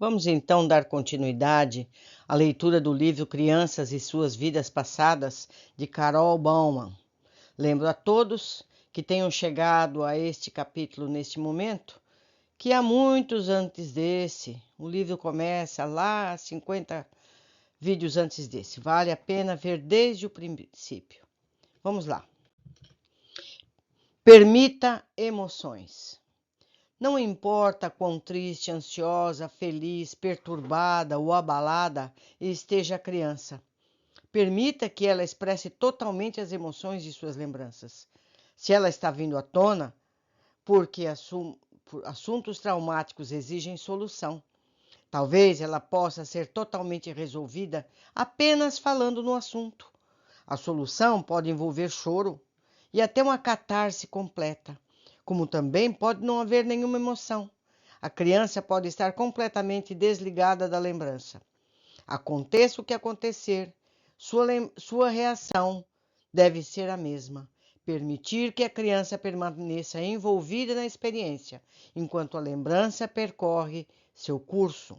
Vamos então dar continuidade à leitura do livro Crianças e Suas Vidas Passadas, de Carol Bauman. Lembro a todos que tenham chegado a este capítulo neste momento, que há muitos antes desse. O livro começa lá 50 vídeos antes desse. Vale a pena ver desde o princípio. Vamos lá. Permita emoções. Não importa quão triste, ansiosa, feliz, perturbada ou abalada esteja a criança. Permita que ela expresse totalmente as emoções de suas lembranças. Se ela está vindo à tona, porque assuntos traumáticos exigem solução. Talvez ela possa ser totalmente resolvida apenas falando no assunto. A solução pode envolver choro e até uma catarse completa, como também pode não haver nenhuma emoção. A criança pode estar completamente desligada da lembrança. Aconteça o que acontecer, sua reação deve ser a mesma. Permitir que a criança permaneça envolvida na experiência, enquanto a lembrança percorre seu curso.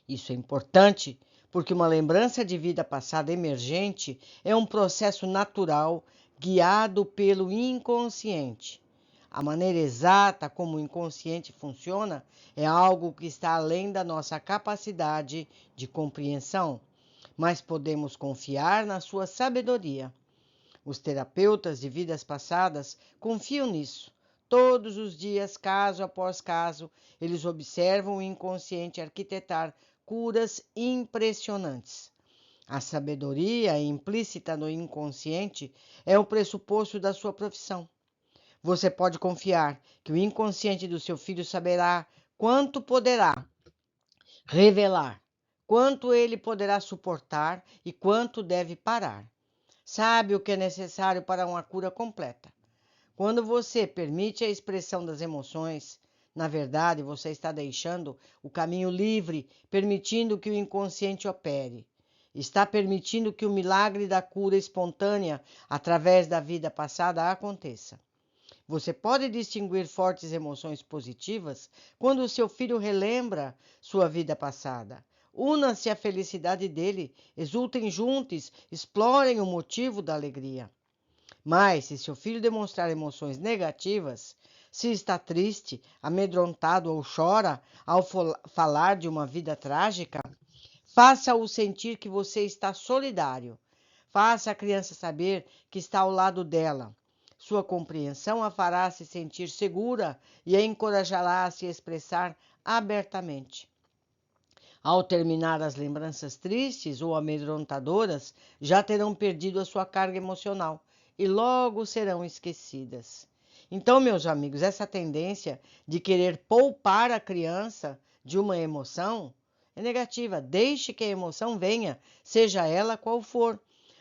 Isso é importante porque uma lembrança de vida passada emergente é um processo natural guiado pelo inconsciente. A maneira exata como o inconsciente funciona é algo que está além da nossa capacidade de compreensão, mas podemos confiar na sua sabedoria. Os terapeutas de vidas passadas confiam nisso. Todos os dias, caso após caso, eles observam o inconsciente arquitetar curas impressionantes. A sabedoria implícita no inconsciente é o pressuposto da sua profissão. Você pode confiar que o inconsciente do seu filho saberá quanto poderá revelar, quanto ele poderá suportar e quanto deve parar. Sabe o que é necessário para uma cura completa. Quando você permite a expressão das emoções, na verdade, você está deixando o caminho livre, permitindo que o inconsciente opere. Está permitindo que o milagre da cura espontânea através da vida passada aconteça. Você pode distinguir fortes emoções positivas quando o seu filho relembra sua vida passada. Una-se à felicidade dele, exultem juntos, explorem o motivo da alegria. Mas, se seu filho demonstrar emoções negativas, se está triste, amedrontado ou chora ao falar de uma vida trágica, faça-o sentir que você está solidário. Faça a criança saber que está ao lado dela. Sua compreensão a fará se sentir segura e a encorajará a se expressar abertamente. Ao terminar as lembranças tristes ou amedrontadoras, já terão perdido a sua carga emocional e logo serão esquecidas. Então, meus amigos, essa tendência de querer poupar a criança de uma emoção é negativa. Deixe que a emoção venha, seja ela qual for,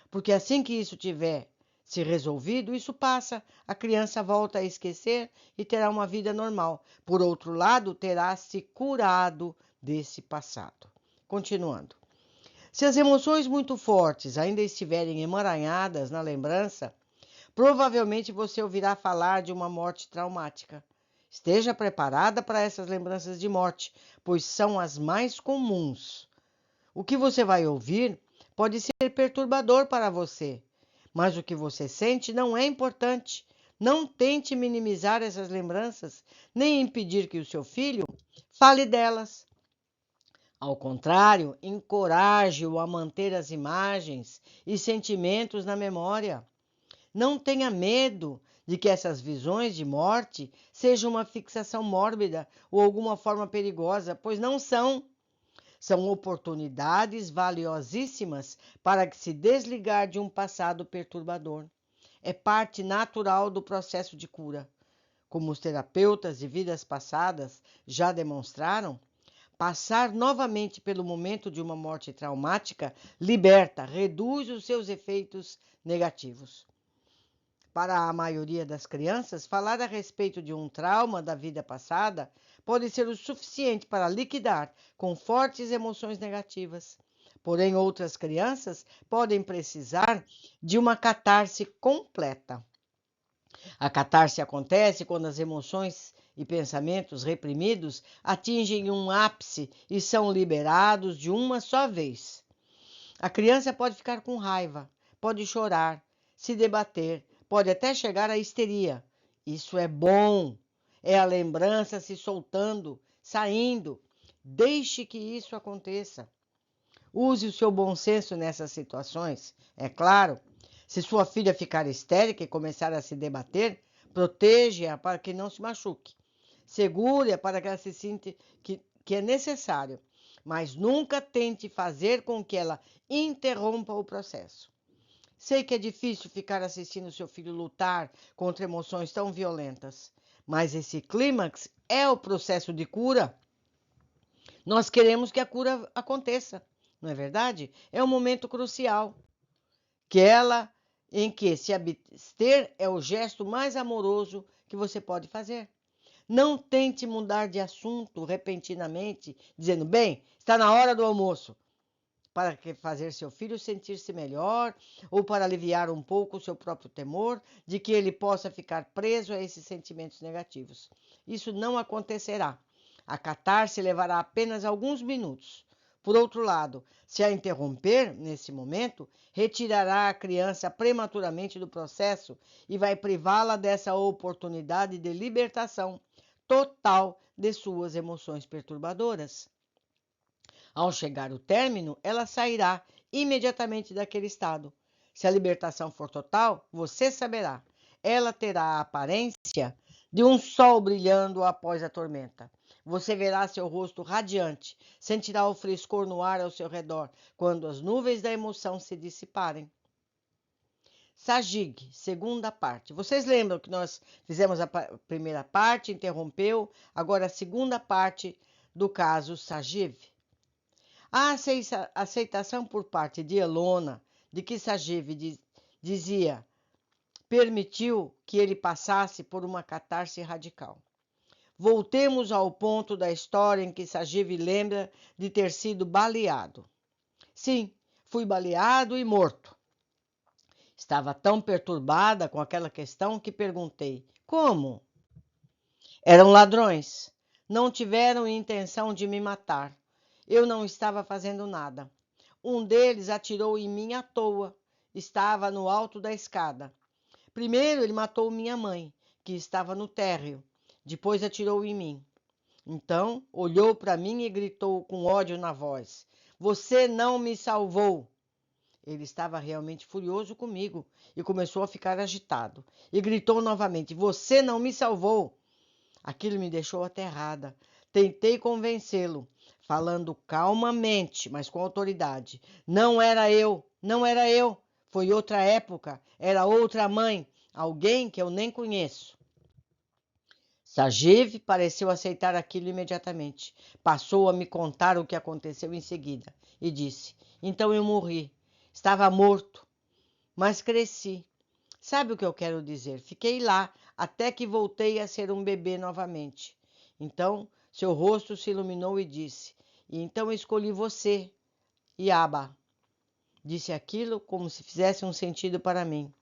porque assim que isso tiver se resolvido, isso passa, a criança volta a esquecer e terá uma vida normal. Por outro lado, terá se curado desse passado. Continuando. Se as emoções muito fortes ainda estiverem emaranhadas na lembrança, provavelmente você ouvirá falar de uma morte traumática. Esteja preparada para essas lembranças de morte, pois são as mais comuns. O que você vai ouvir pode ser perturbador para você, mas o que você sente não é importante. Não tente minimizar essas lembranças, nem impedir que o seu filho fale delas. Ao contrário, encoraje-o a manter as imagens e sentimentos na memória. Não tenha medo de que essas visões de morte sejam uma fixação mórbida ou alguma forma perigosa, pois não são. São oportunidades valiosíssimas para se desligar de um passado perturbador. É parte natural do processo de cura. Como os terapeutas de vidas passadas já demonstraram, passar novamente pelo momento de uma morte traumática liberta, reduz os seus efeitos negativos. Para a maioria das crianças, falar a respeito de um trauma da vida passada pode ser o suficiente para liquidar com fortes emoções negativas. Porém, outras crianças podem precisar de uma catarse completa. A catarse acontece quando as emoções e pensamentos reprimidos atingem um ápice e são liberados de uma só vez. A criança pode ficar com raiva, pode chorar, se debater, pode até chegar à histeria. Isso é bom. É a lembrança se soltando, saindo. Deixe que isso aconteça. Use o seu bom senso nessas situações, é claro. Se sua filha ficar histérica e começar a se debater, proteja-a para que não se machuque. Segure-a para que ela se sinta que é necessário, mas nunca tente fazer com que ela interrompa o processo. Sei que é difícil ficar assistindo seu filho lutar contra emoções tão violentas, mas esse clímax é o processo de cura. Nós queremos que a cura aconteça, não é verdade? É um momento crucial, em que se abster é o gesto mais amoroso que você pode fazer. Não tente mudar de assunto repentinamente, dizendo, bem, está na hora do almoço, para fazer seu filho sentir-se melhor ou para aliviar um pouco o seu próprio temor de que ele possa ficar preso a esses sentimentos negativos. Isso não acontecerá. A catarse levará apenas alguns minutos. Por outro lado, se a interromper nesse momento, retirará a criança prematuramente do processo e vai privá-la dessa oportunidade de libertação total de suas emoções perturbadoras. Ao chegar o término, ela sairá imediatamente daquele estado. Se a libertação for total, você saberá. Ela terá a aparência de um sol brilhando após a tormenta. Você verá seu rosto radiante, sentirá o frescor no ar ao seu redor, quando as nuvens da emoção se dissiparem. Sajig, segunda parte. Vocês lembram que nós fizemos a primeira parte, interrompeu, agora a segunda parte do caso Sajiv. A aceitação por parte de Elona de que Sajiv dizia permitiu que ele passasse por uma catarse radical. Voltemos ao ponto da história em que Sajiv lembra de ter sido baleado. Sim, fui baleado e morto. Estava tão perturbada com aquela questão que perguntei: como? Eram ladrões. Não tiveram intenção de me matar. Eu não estava fazendo nada. Um deles atirou em mim à toa. Estava no alto da escada. Primeiro ele matou minha mãe, que estava no térreo. Depois atirou em mim. Então olhou para mim e gritou com ódio na voz: Você não me salvou! Ele estava realmente furioso comigo e começou a ficar agitado. E gritou novamente: Você não me salvou! Aquilo me deixou aterrada. Tentei convencê-lo, falando calmamente, mas com autoridade. Não era eu, não era eu. Foi outra época, era outra mãe, alguém que eu nem conheço. Sajiv pareceu aceitar aquilo imediatamente. Passou a me contar o que aconteceu em seguida e disse: Então eu morri. Estava morto, mas cresci. Sabe o que eu quero dizer? Fiquei lá até que voltei a ser um bebê novamente. Então seu rosto se iluminou e disse: E então escolhi você, Yaba. Disse aquilo como se fizesse um sentido para mim.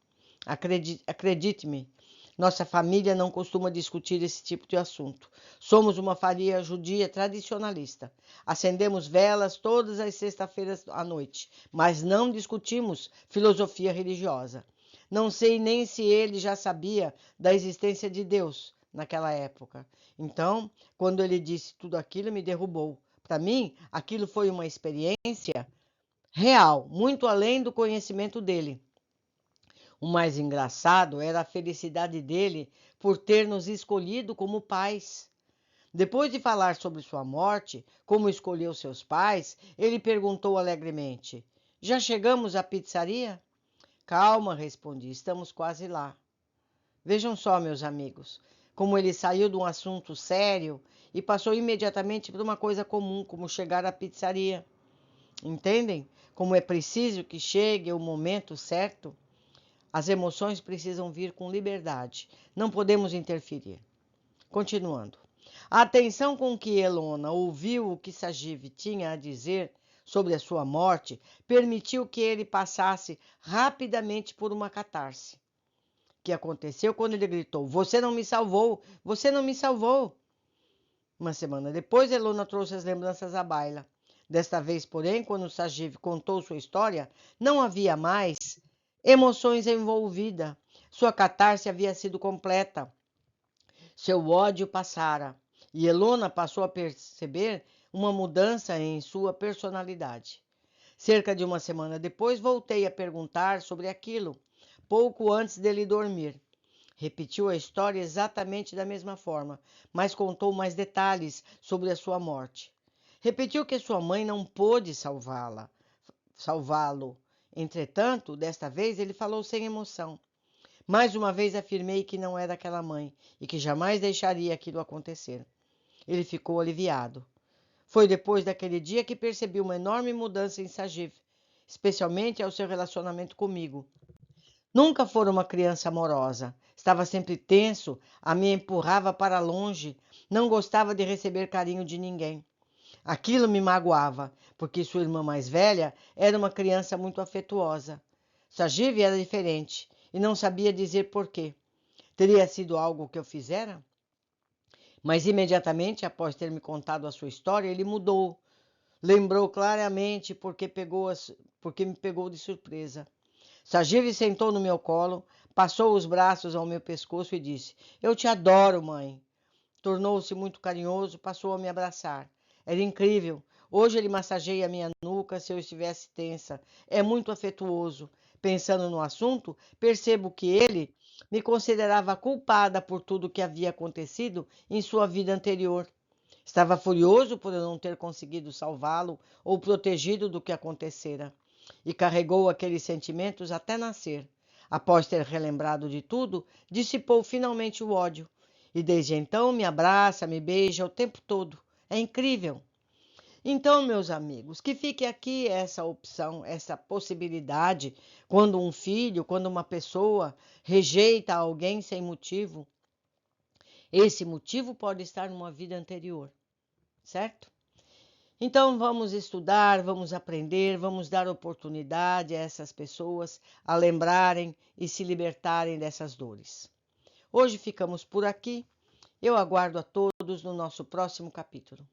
Acredite-me, nossa família não costuma discutir esse tipo de assunto. Somos uma família judia tradicionalista. Acendemos velas todas as sextas-feiras à noite, mas não discutimos filosofia religiosa. Não sei nem se ele já sabia da existência de Deus naquela época. Então, quando ele disse tudo aquilo, me derrubou. Para mim, aquilo foi uma experiência real, muito além do conhecimento dele. O mais engraçado era a felicidade dele por ter nos escolhido como pais. Depois de falar sobre sua morte, como escolheu seus pais, ele perguntou alegremente: Já chegamos à pizzaria? Calma, respondi, estamos quase lá. Vejam só, meus amigos, como ele saiu de um assunto sério e passou imediatamente para uma coisa comum, como chegar à pizzaria. Entendem? Como é preciso que chegue o momento certo? As emoções precisam vir com liberdade. Não podemos interferir. Continuando. A atenção com que Elona ouviu o que Sajiv tinha a dizer sobre a sua morte permitiu que ele passasse rapidamente por uma catarse. que aconteceu quando ele gritou: "Você não me salvou! Você não me salvou!" Uma semana depois, Elona trouxe as lembranças à baila. Desta vez, porém, quando Sagiv contou sua história, não havia mais emoções envolvidas. Sua catarse havia sido completa. Seu ódio passara. E Elona passou a perceber uma mudança em sua personalidade. Cerca de uma semana depois, voltei a perguntar sobre aquilo, pouco antes dele dormir. Repetiu a história exatamente da mesma forma, mas contou mais detalhes sobre a sua morte. Repetiu que sua mãe não pôde salvá-lo. Entretanto, desta vez ele falou sem emoção. Mais uma vez afirmei que não era aquela mãe e que jamais deixaria aquilo acontecer. Ele ficou aliviado. Foi depois daquele dia que percebi uma enorme mudança em Sagiv, especialmente ao seu relacionamento comigo. Nunca fora uma criança amorosa. Estava sempre tenso, me empurrava para longe, não gostava de receber carinho de ninguém. Aquilo me magoava, porque sua irmã mais velha era uma criança muito afetuosa. Sagiv era diferente e não sabia dizer por quê. Teria sido algo que eu fizera? Mas imediatamente após ter me contado a sua história, ele mudou. Lembrou claramente porque me pegou de surpresa. Sagiv sentou no meu colo, passou os braços ao meu pescoço e disse: "Eu te adoro, mãe." Tornou-se muito carinhoso, passou a me abraçar. Era incrível. Hoje ele massageia minha nuca se eu estivesse tensa. É muito afetuoso. Pensando no assunto, percebo que ele me considerava culpada por tudo que havia acontecido em sua vida anterior. Estava furioso por eu não ter conseguido salvá-lo ou protegido do que acontecera, e carregou aqueles sentimentos até nascer. Após ter relembrado de tudo, dissipou finalmente o ódio, e desde então me abraça, me beija o tempo todo. É incrível. Então, meus amigos, que fique aqui essa opção, essa possibilidade, quando um filho, quando uma pessoa rejeita alguém sem motivo, esse motivo pode estar numa vida anterior, certo? Então vamos estudar, vamos aprender, vamos dar oportunidade a essas pessoas a lembrarem e se libertarem dessas dores. Hoje ficamos por aqui. Eu aguardo a todos no nosso próximo capítulo.